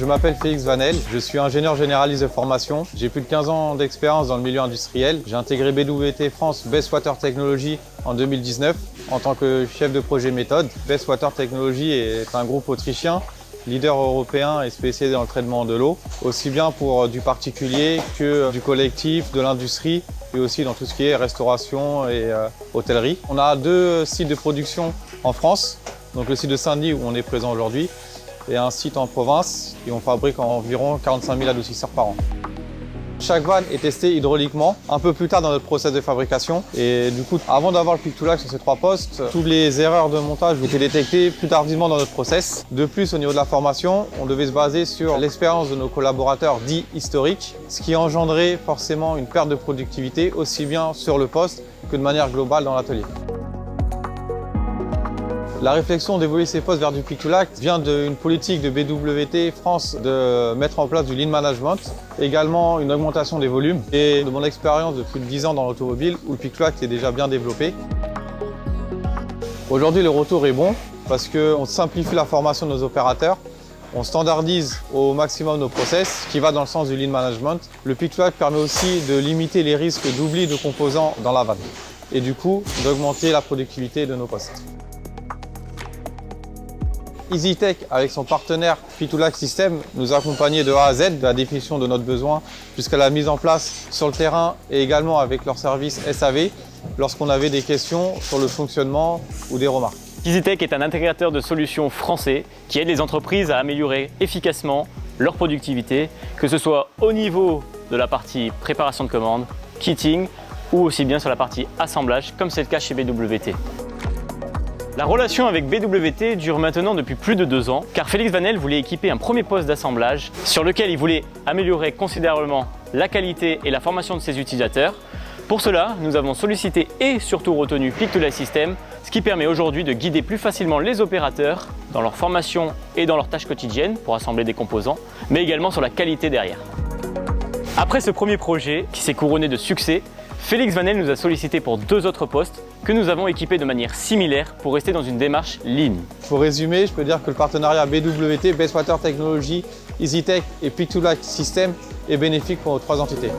Je m'appelle Félix Vanel, je suis ingénieur généraliste de formation. J'ai plus de 15 ans d'expérience dans le milieu industriel. J'ai intégré BWT France Best Water Technology en 2019 en tant que chef de projet méthode. Best Water Technology est un groupe autrichien, leader européen et spécialisé dans le traitement de l'eau, aussi bien pour du particulier que du collectif, de l'industrie et aussi dans tout ce qui est restauration et hôtellerie. On a 2 sites de production en France, donc le site de Saint-Denis où on est présent aujourd'hui et un site en province et on fabrique environ 45 000 adoucisseurs par an. Chaque vanne est testée hydrauliquement un peu plus tard dans notre process de fabrication et du coup, avant d'avoir le pic-to-lac sur ces 3 postes, toutes les erreurs de montage étaient détectées plus tardivement dans notre process. De plus, au niveau de la formation, on devait se baser sur l'expérience de nos collaborateurs dits historiques, ce qui engendrait forcément une perte de productivité aussi bien sur le poste que de manière globale dans l'atelier. La réflexion d'évoluer ces postes vers du pic-to-lac vient d'une politique de BWT France de mettre en place du lean management, également une augmentation des volumes et de mon expérience de plus de 10 ans dans l'automobile où le pic-to-lac est déjà bien développé. Aujourd'hui, le retour est bon parce qu'on simplifie la formation de nos opérateurs, on standardise au maximum nos process, qui va dans le sens du lean management. Le pic-to-lac permet aussi de limiter les risques d'oubli de composants dans la vanne et du coup d'augmenter la productivité de nos postes. EasyTech, avec son partenaire pic-to-lac System, nous a accompagnés de A à Z, de la définition de notre besoin jusqu'à la mise en place sur le terrain et également avec leur service SAV lorsqu'on avait des questions sur le fonctionnement ou des remarques. EasyTech est un intégrateur de solutions français qui aide les entreprises à améliorer efficacement leur productivité, que ce soit au niveau de la partie préparation de commandes, kitting ou aussi bien sur la partie assemblage, comme c'est le cas chez BWT. La relation avec BWT dure maintenant depuis plus de 2 ans, car Félix Vanel voulait équiper un premier poste d'assemblage sur lequel il voulait améliorer considérablement la qualité et la formation de ses utilisateurs. Pour cela, nous avons sollicité et surtout retenu pic-to-lac System, ce qui permet aujourd'hui de guider plus facilement les opérateurs dans leur formation et dans leurs tâches quotidiennes pour assembler des composants, mais également sur la qualité derrière. Après ce premier projet, qui s'est couronné de succès, Félix Vanel nous a sollicité pour 2 autres postes que nous avons équipés de manière similaire pour rester dans une démarche lean. Pour résumer, je peux dire que le partenariat BWT, Best Water Technology, EasyTech et pic-to-lac System est bénéfique pour nos 3 entités.